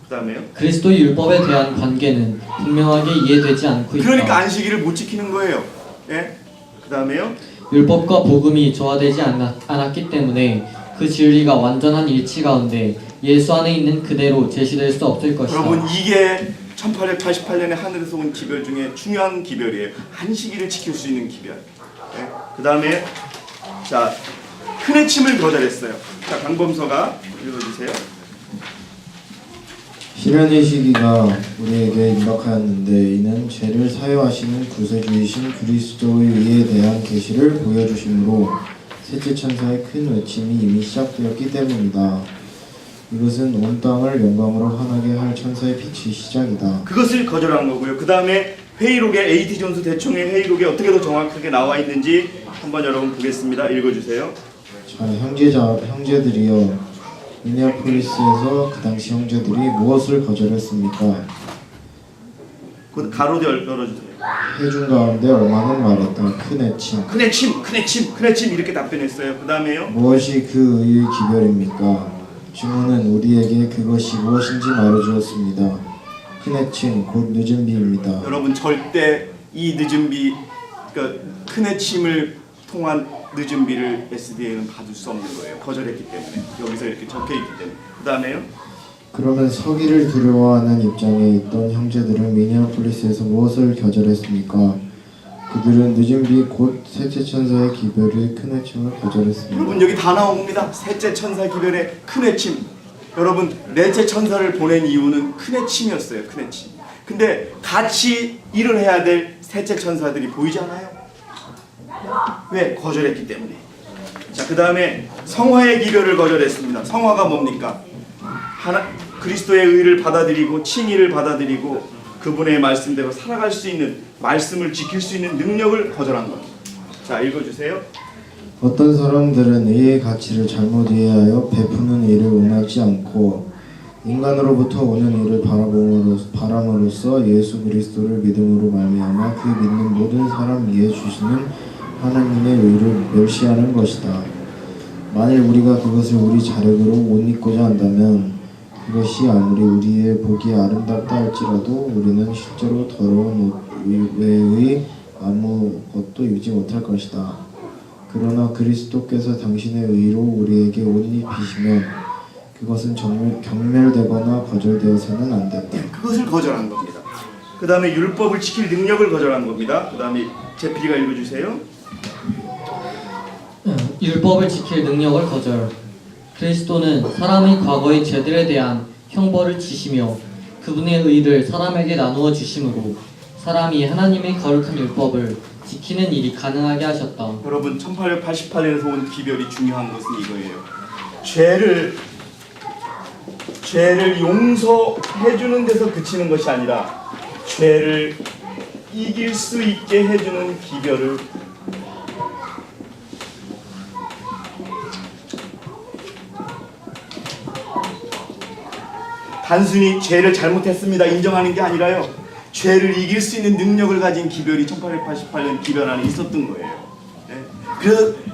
그 다음에요. 그리스도의 율법에 대한 관계는 분명하게 이해되지 않고 있다. 그러니까 안식일을 못 지키는 거예요. 예? 그 다음에요. 율법과 복음이 조화되지 않았기 때문에 그 진리가 완전한 일치 가운데 예수 안에 있는 그대로 제시될 수 없을 것이다. 여러분 이게 1888년에 하늘에서 온 기별 중에 중요한 기별이에요. 안식일을 지킬 수 있는 기별. 예? 그 다음에 자 큰의 침을 거절했어요. 자 강범서가 읽어주세요. 시련의 시기가 우리에게 임박하였는데 이는 죄를 사유하시는 구세주이신 그리스도의 의에 대한 계시를 보여주심으로 셋째 천사의 큰 외침이 이미 시작되었기 때문이다. 이것은 온 땅을 영광으로 환하게 할 천사의 빛이 시작이다. 그것을 거절한 거고요. 그 다음에 회의록에 A.T. 존스 대총의 회의록에 어떻게 더 정확하게 나와 있는지 한번 여러분 보겠습니다. 읽어주세요. 자, 형제들이여, 미네아폴리스에서 그 당시 형제들이 무엇을 거절했습니까? 그 가로대 열어주세요. 해중 가운데 얼마는 말했다. 큰의 침 이렇게 답변했어요. 그 다음에요. 무엇이 그 의의 기별입니까? 주문은 우리에게 그것이 무엇인지 말해주었습니다. 큰의 침, 곧 늦은 비입니다. 여러분 절대 이 늦은 비, 그러니까 큰의 침을 통한 늦은 비를 SDA는 받을 수 없는 거예요. 거절했기 때문에. 여기서 이렇게 적혀있기 때문에. 그 다음에요. 그러면 서기를 두려워하는 입장에 있던 형제들은 미네아폴리스에서 무엇을 거절했습니까? 그들은 늦은 비 곧 셋째 천사의 기별의 큰 외침을 거절했습니다. 여러분 여기 다 나온 겁니다. 셋째 천사 기별의 큰 외침. 여러분 넷째 천사를 보낸 이유는 큰 외침이었어요. 큰 외침. 근데 같이 일을 해야 될 셋째 천사들이 보이지 않아요? 왜? 거절했기 때문에. 자, 그 다음에 성화의 기별을 거절했습니다. 성화가 뭡니까? 그리스도의 의를 받아들이고 칭의를 받아들이고 그분의 말씀대로 살아갈 수 있는, 말씀을 지킬 수 있는 능력을 거절한 겁니다. 자, 읽어주세요. 어떤 사람들은 의의 가치를 잘못 이해하여 베푸는 일을 원하지 않고 인간으로부터 오는 일을 바람으로써 예수 그리스도를 믿음으로 말미암아 그 믿는 모든 사람 위에 주시는 하나님의 의를 멸시하는 것이다. 만일 우리가 그것을 우리 자력으로 옷 입고자 한다면 그것이 아무리 우리의 보기에 아름답다 할지라도 우리는 실제로 더러운 옷 외의 아무것도 입지 못할 것이다. 그러나 그리스도께서 당신의 의로 우리에게 옷 입히시면 그것은 경멸되거나 거절되어서는 안 된다. 그것을 거절한 겁니다. 그 다음에 율법을 지킬 능력을 거절한 겁니다. 그 다음에 제피디가 읽어주세요. 율법을 지킬 능력을 거절. 그리스도는 사람의 과거의 죄들에 대한 형벌을 지시며 그분의 의를 사람에게 나누어 주심으로 사람이 하나님의 거룩한 율법을 지키는 일이 가능하게 하셨다. 여러분 1888년에서 온 기별이 중요한 것은 이거예요. 죄를 용서해주는 데서 그치는 것이 아니라 죄를 이길 수 있게 해주는 기별을 단순히 죄를 잘못했습니다 인정하는 게 아니라요, 죄를 이길 수 있는 능력을 가진 기별이 1888년 기별 안에 있었던 거예요. 네?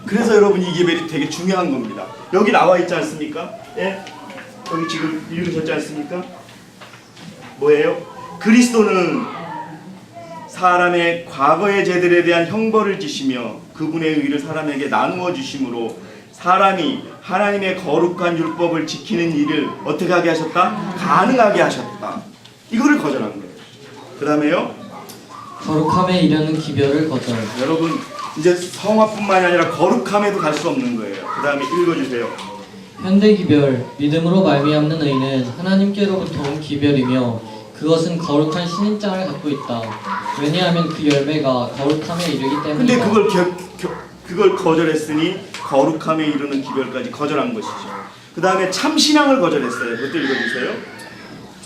그래서 여러분 이 기별이 되게 중요한 겁니다. 여기 나와 있지 않습니까? 예? 여기 지금 읽으셨지 않습니까? 뭐예요? 그리스도는 사람의 과거의 죄들에 대한 형벌을 지시며 그분의 의를 사람에게 나누어 주심으로 사람이 하나님의 거룩한 율법을 지키는 일을 어떻게 하게 하셨다? 가능하게 하셨다. 이거를 거절한 거예요. 그 다음에요. 거룩함에 이르는 기별을 거절. 여러분 이제 성화뿐만이 아니라 거룩함에도 갈 수 없는 거예요. 그 다음에 읽어주세요. 현대 기별, 믿음으로 말미암는 의는 하나님께로부터 온 기별이며 그것은 거룩한 신인장을 갖고 있다. 왜냐하면 그 열매가 거룩함에 이르기 근데 때문이다. 그걸 거절했으니 거룩함에 이르는 기별까지 거절한 것이죠. 그 다음에 참신앙을 거절했어요. 그것도 읽어주세요.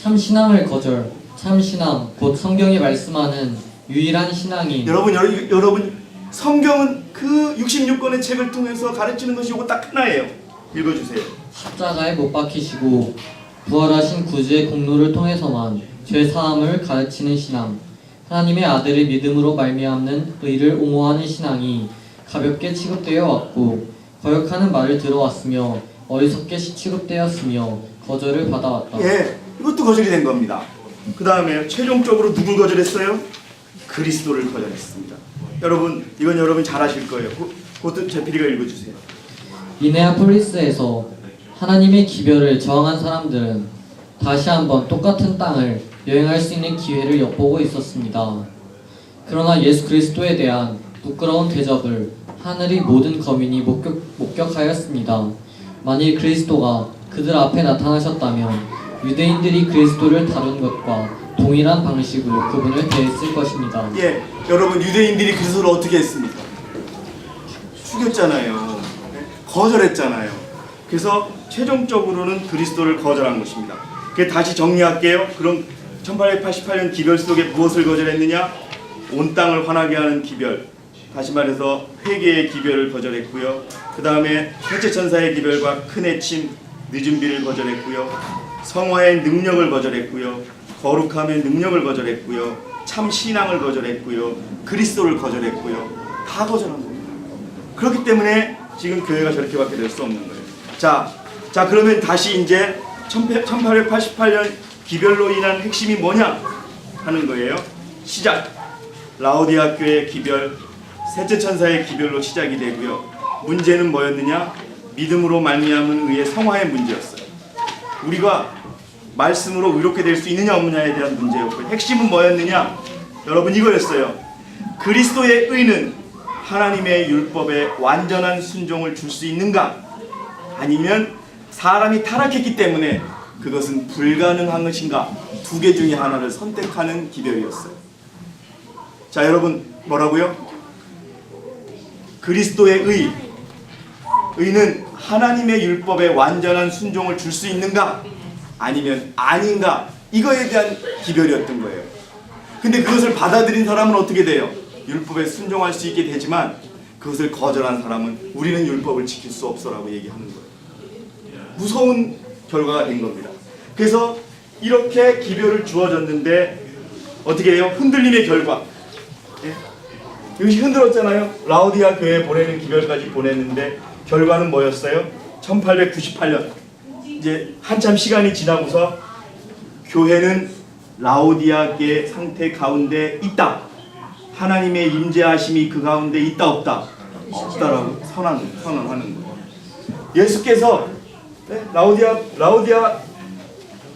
참신앙을 거절. 참신앙, 곧 성경이 말씀하는 유일한 신앙인. 여러분 성경은 그 66권의 책을 통해서 가르치는 것이 이거 딱 하나예요. 읽어주세요. 십자가에 못 박히시고 부활하신 구주의 공로를 통해서만 죄 사함을 가르치는 신앙. 하나님의 아들의 믿음으로 말미암는 의를 옹호하는 신앙이 가볍게 취급되어 왔고 거역하는 말을 들어왔으며 어리석게 취급되었으며 거절을 받아왔다. 예, 이것도 거절이 된 겁니다. 그 다음에 최종적으로 누굴 거절했어요? 그리스도를 거절했습니다. 여러분 이건 여러분 잘 아실 거예요. 그것도 제피디가 읽어주세요. 미네아폴리스에서 하나님의 기별을 저항한 사람들은 다시 한번 똑같은 땅을 여행할 수 있는 기회를 엿보고 있었습니다. 그러나 예수 그리스도에 대한 부끄러운 대접을 하늘의 모든 거민이 목격하였습니다. 만일 그리스도가 그들 앞에 나타나셨다면 유대인들이 그리스도를 다룬 것과 동일한 방식으로 그분을 대했을 것입니다. 예, 여러분 유대인들이 그리스도를 어떻게 했습니까? 죽였잖아요. 거절했잖아요. 그래서 최종적으로는 그리스도를 거절한 것입니다. 다시 정리할게요. 그럼 1888년 기별 속에 무엇을 거절했느냐? 온 땅을 화나게 하는 기별. 다시 말해서 회개의 기별을 거절했고요. 그 다음에 셋째 천사의 기별과 큰 해침, 늦은 비를 거절했고요. 성화의 능력을 거절했고요. 거룩함의 능력을 거절했고요. 참 신앙을 거절했고요. 그리스도를 거절했고요. 다 거절한 겁니다. 그렇기 때문에 지금 교회가 저렇게밖에 될 수 없는 거예요. 자 그러면 다시 이제 1888년 기별로 인한 핵심이 뭐냐 하는 거예요. 시작. 라오디아 교회의 기별, 셋째 천사의 기별로 시작이 되고요. 문제는 뭐였느냐? 믿음으로 말미암은 의의 성화의 문제였어요. 우리가 말씀으로 의롭게 될 수 있느냐 없느냐에 대한 문제였고, 핵심은 뭐였느냐? 여러분 이거였어요. 그리스도의 의는 하나님의 율법에 완전한 순종을 줄 수 있는가? 아니면 사람이 타락했기 때문에 그것은 불가능한 것인가? 두 개 중에 하나를 선택하는 기별이었어요. 자 여러분 뭐라고요? 그리스도의 의는 하나님의 율법에 완전한 순종을 줄 수 있는가? 아니면 아닌가? 이거에 대한 기별이었던 거예요. 근데 그것을 받아들인 사람은 어떻게 돼요? 율법에 순종할 수 있게 되지만 그것을 거절한 사람은 우리는 율법을 지킬 수 없어라고 얘기하는 거예요. 무서운 결과가 된 겁니다. 그래서 이렇게 기별을 주어졌는데 어떻게 해요? 흔들림의 결과. 이것이 흔들었잖아요. 라오디아 교회에 보내는 기별까지 보냈는데 결과는 뭐였어요? 1898년 이제 한참 시간이 지나고서 교회는 라오디아의 상태 가운데 있다. 하나님의 임재하심이 그 가운데 있다 없다? 없다라고 선언하는 거예요. 예수께서 라오디아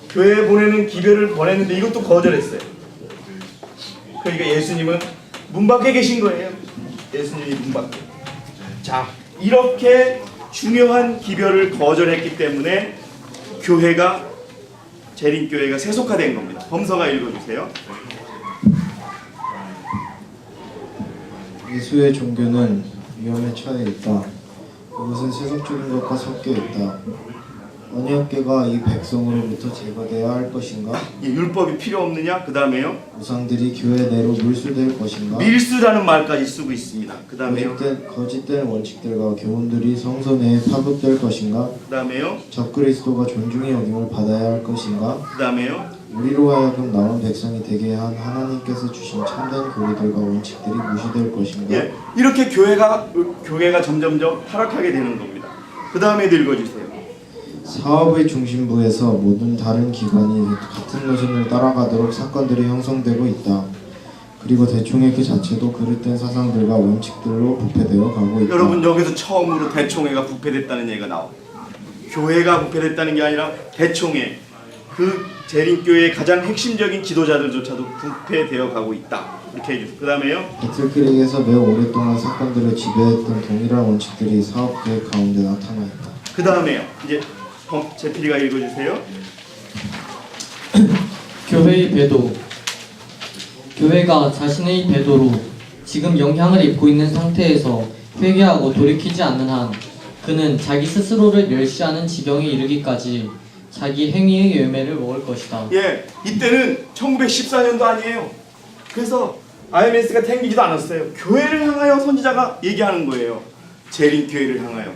교회에 보내는 기별을 보냈는데 이것도 거절했어요. 그러니까 예수님은 문 밖에 계신 거예요. 예수님이 문 밖에. 자, 이렇게 중요한 기별을 거절했기 때문에 재림교회가 세속화된 겁니다. 범서가 읽어주세요. 예수의 종교는 위험에 처해 있다. 그것은 세속적인 것과 섞여 있다. 언약궤가 이 백성으로부터 제거되어야 할 것인가? 율법이 필요 없느냐? 그 다음에요. 우상들이 교회 내로 밀수될 것인가? 밀수라는 말까지 쓰고 있습니다. 그 다음에요. 거짓된 원칙들과 교훈들이 성소 내에 파급될 것인가? 그 다음에요. 적그리스도가 존중의 여김을 받아야 할 것인가? 그 다음에요. 우리로 하여금 나온 백성이 되게 한 하나님께서 주신 참된 교리들과 원칙들이 무시될 것인가? 이렇게 교회가 점점점 타락하게 되는 겁니다. 그 다음에도 읽어주세요. 사업의 중심부에서 모든 다른 기관이 같은 노선을 따라가도록 사건들이 형성되고 있다. 그리고 대총회 그 자체도 그릇된 사상들과 원칙들로 부패되어 가고 있다. 여러분 여기서 처음으로 대총회가 부패됐다는 얘기가 나와요. 교회가 부패됐다는 게 아니라 대총회, 그 재림교회의 가장 핵심적인 지도자들조차도 부패되어 가고 있다. 이렇게 해주세요. 그 다음에요. 배틀크릭에서 매우 오랫동안 사건들을 지배했던 동일한 원칙들이 사업 계획 가운데 나타나 있다. 그 다음에요. 이제 제필이가 읽어주세요. 교회의 배도. 교회가 자신의 배도로 지금 영향을 입고 있는 상태에서 회개하고 돌이키지 않는 한 그는 자기 스스로를 멸시하는 지경에 이르기까지 자기 행위의 열매를 먹을 것이다. 예, 이때는 1914년도 아니에요. 그래서 IMS가 탱기지도 않았어요. 교회를 향하여 선지자가 얘기하는 거예요. 재림교회를 향하여.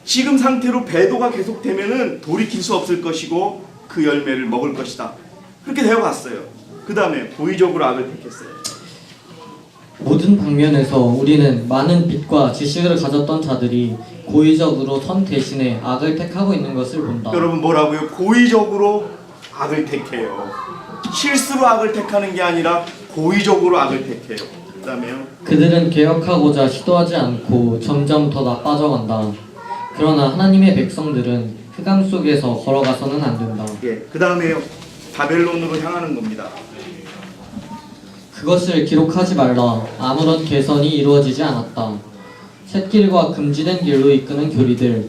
지금 상태로 배도가 계속되면은 돌이킬 수 없을 것이고 그 열매를 먹을 것이다. 그렇게 되어 갔어요. 그 다음에 고의적으로 악을 택했어요. 모든 방면에서 우리는 많은 빛과 지식을 가졌던 자들이 고의적으로 선 대신에 악을 택하고 있는 것을 본다. 여러분 뭐라고요? 고의적으로 악을 택해요. 실수로 악을 택하는 게 아니라 고의적으로 악을 택해요. 그 다음에요. 그들은 개혁하고자 시도하지 않고 점점 더 나빠져간다. 그러나 하나님의 백성들은 흑암 속에서 걸어가서는 안 된다. 예, 그 다음에요. 바벨론으로 향하는 겁니다. 그것을 기록하지 말라. 아무런 개선이 이루어지지 않았다. 샛길과 금지된 길로 이끄는 교리들.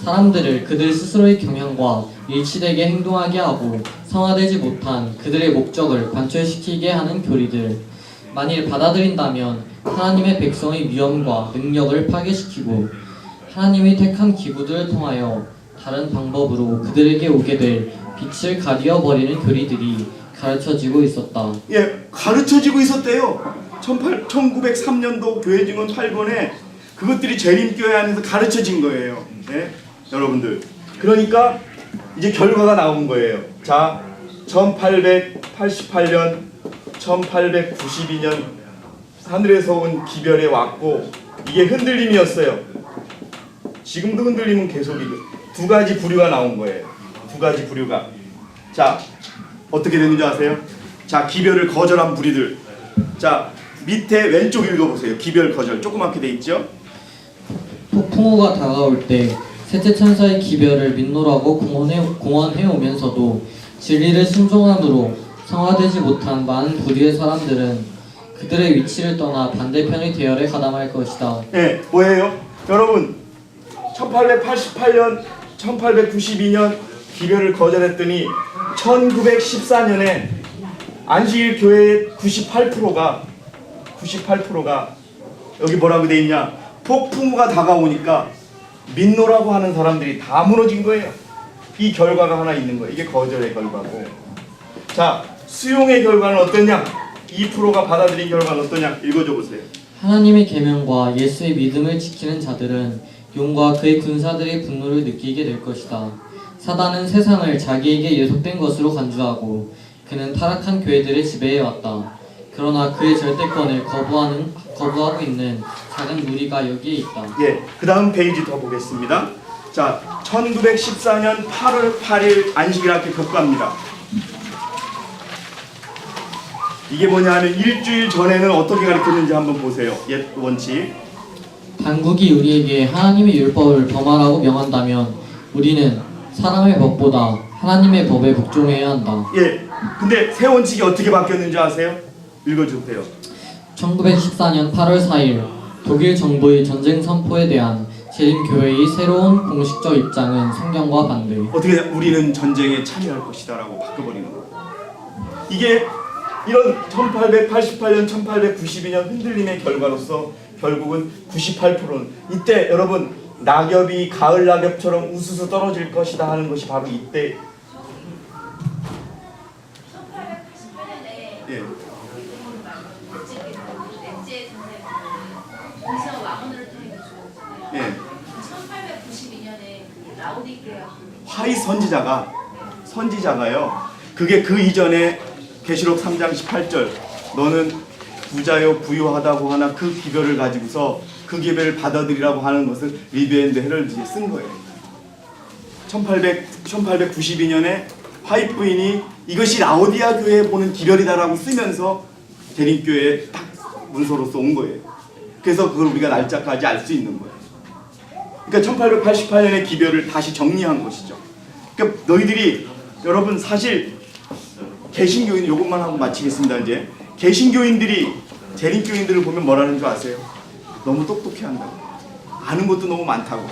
사람들을 그들 스스로의 경향과 일치되게 행동하게 하고 성화되지 못한 그들의 목적을 관철시키게 하는 교리들. 만일 받아들인다면 하나님의 백성의 위엄과 능력을 파괴시키고 하나님이 택한 기구들을 통하여 다른 방법으로 그들에게 오게 될 빛을 가리어버리는 교리들이 가르쳐지고 있었다. 예, 가르쳐지고 있었대요. 1903년도 교회 증언 8권에 그것들이 재림교회 안에서 가르쳐진 거예요. 네? 여러분들. 그러니까 이제 결과가 나온 거예요. 자, 1888년, 1892년 하늘에서 온 기별에 왔고 이게 흔들림이었어요. 지금도 흔들림은 계속이고 두 가지 부류가 나온 거예요. 두 가지 부류가. 자, 어떻게 되는지 아세요? 자, 기별을 거절한 무리들. 자, 밑에 왼쪽 읽어보세요. 기별 거절 조그맣게 돼 있죠? 폭풍우가 다가올 때 셋째 천사의 기별을 민노라고 공언해 오면서도 진리를 순종함으로 성화되지 못한 많은 부류의 사람들은 그들의 위치를 떠나 반대편의 대열에 가담할 것이다. 예, 뭐예요? 여러분, 1888년, 1892년 기별을 거절했더니 1914년에 안식일 교회의 98%가 여기 뭐라고 돼 있냐? 폭풍우가 다가오니까 민노라고 하는 사람들이 다 무너진 거예요. 이 결과가 하나 있는 거예요. 이게 거절의 결과고. 자, 수용의 결과는 어떠냐? 2%가 받아들인 결과는 어떠냐? 읽어줘 보세요. 하나님의 계명과 예수의 믿음을 지키는 자들은 용과 그의 군사들의 분노를 느끼게 될 것이다. 사단은 세상을 자기에게 예속된 것으로 간주하고 그는 타락한 교회들을 지배해 왔다. 그러나 그의 절대권을 거부하고 있는 작은 무리가 여기에 있다. 예, 그 다음 페이지 더 보겠습니다. 자, 1914년 8월 8일 안식일 학교 교과입니다. 이게 뭐냐 하면 일주일 전에는 어떻게 가르쳤는지 한번 보세요. 옛 원칙. 당국이 우리에게 하나님의 율법을 범하라고 명한다면 우리는 사람의 법보다 하나님의 법에 복종해야 한다. 예, 근데 새 원칙이 어떻게 바뀌었는지 아세요? 읽어주세요. 1914년 8월 4일 독일 정부의 전쟁 선포에 대한 재림교회의 새로운 공식적 입장은 성경과 반대. 어떻게 우리는 전쟁에 참여할 것이다라고 바꿔버리는 거예요. 이게 이런 1888년, 1892년 흔들림의 결과로서 결국은 98%는 이때 여러분 낙엽이 가을 낙엽처럼 우수수 떨어질 것이다 하는 것이 바로 이때. 1888년에 예. 넷째 동생 왕언을 통해 죽었잖아요. 예. 1892년에 라오디게아 화이 선지자가요. 그게 그 이전에 계시록 3장 18절 너는 부자요 부유하다고 하나 그 기별을 가지고서 그 기별을 받아들이라고 하는 것을 리비앤드 헤럴드에 쓴 거예요. 1892년에 화이트 부인이 이것이 라오디아 교회에 보는 기별이다라고 쓰면서 대림교회에 딱 문서로서 온 거예요. 그래서 그걸 우리가 날짜까지 알 수 있는 거예요. 그러니까 1888년에 기별을 다시 정리한 것이죠. 그러니까 너희들이 여러분 사실 개신교인 이것만 하고 마치겠습니다. 이제 개신교인들이 재림교인들을 보면 뭐라는 줄 아세요? 너무 똑똑해 한다고. 아는 것도 너무 많다고.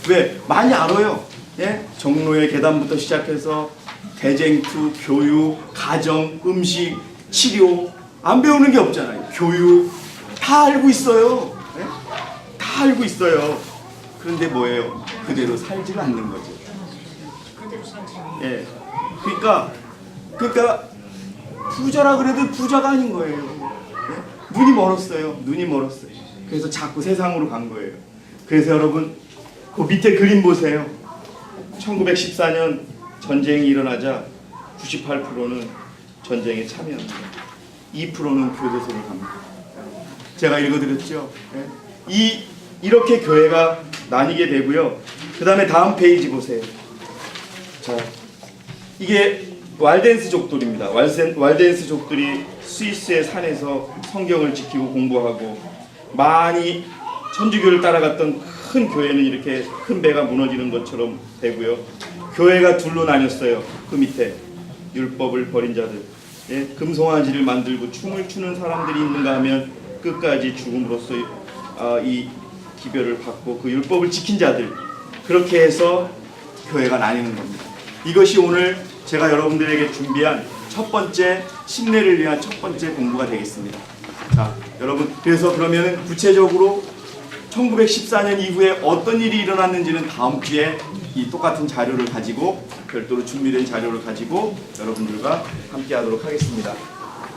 왜? 많이 알아요. 예? 정로의 계단부터 시작해서 대쟁투, 교육, 가정, 음식, 치료 안 배우는 게 없잖아요. 교육 다 알고 있어요. 예? 다 알고 있어요. 그런데 뭐예요? 그대로 살지는 않는 거죠. 예. 그러니까 부자라 그래도 부자가 아닌 거예요. 예? 눈이 멀었어요. 눈이 멀었어요. 그래서 자꾸 세상으로 간 거예요. 그래서 여러분 그 밑에 그림 보세요. 1914년 전쟁이 일어나자 98%는 전쟁에 참여합니다. 2%는 교도소를 갑니다. 제가 읽어드렸죠. 예? 이렇게 교회가 나뉘게 되고요. 그 다음에 다음 페이지 보세요. 자, 이게 왈덴스족들입니다. 왈덴스족들이 스위스의 산에서 성경을 지키고 공부하고 많이 천주교를 따라갔던 큰 교회는 이렇게 큰 배가 무너지는 것처럼 되고요. 교회가 둘로 나뉘었어요. 그 밑에 율법을 버린 자들, 예? 금송아지를 만들고 춤을 추는 사람들이 있는가 하면 끝까지 죽음으로써 이 기별을 받고 그 율법을 지킨 자들, 그렇게 해서 교회가 나뉘는 겁니다. 이것이 오늘 제가 여러분들에게 준비한 첫 번째 신뢰를 위한 첫 번째 공부가 되겠습니다. 자, 여러분, 그래서 그러면 구체적으로 1914년 이후에 어떤 일이 일어났는지는 다음 주에 이 똑같은 자료를 가지고 별도로 준비된 자료를 가지고 여러분들과 함께 하도록 하겠습니다.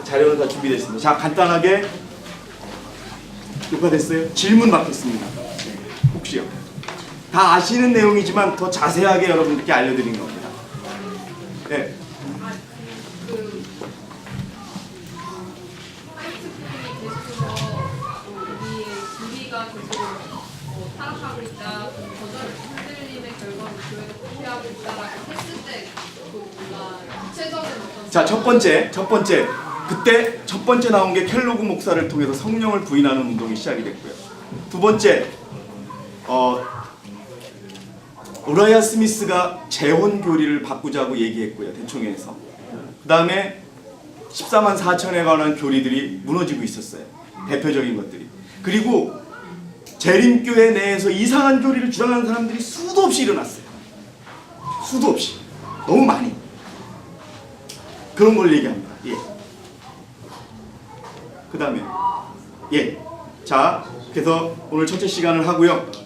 자료는 다 준비됐습니다. 자, 간단하게 녹화됐어요? 질문 받겠습니다. 혹시요? 다 아시는 내용이지만 더 자세하게 여러분들께 알려드린 겁니다. 네. 우리가 계속 타락하고 있다, 거절 흔들림의 결과로 교회가 부패하고 있다라고 했을 때 뭔가 구체적인 어떤 자, 첫 번째 그때 첫 번째 나온 게 켈로그 목사를 통해서 성령을 부인하는 운동이 시작이 됐고요. 두 번째 우라이아 스미스가 재혼 교리를 바꾸자고 얘기했고요. 대총회에서. 그 다음에 14만 4천에 관한 교리들이 무너지고 있었어요. 대표적인 것들이. 그리고 재림교회 내에서 이상한 교리를 주장하는 사람들이 수도 없이 일어났어요. 수도 없이. 너무 많이. 그런 걸 얘기합니다. 예. 그 다음에 예. 자, 그래서 오늘 첫째 시간을 하고요.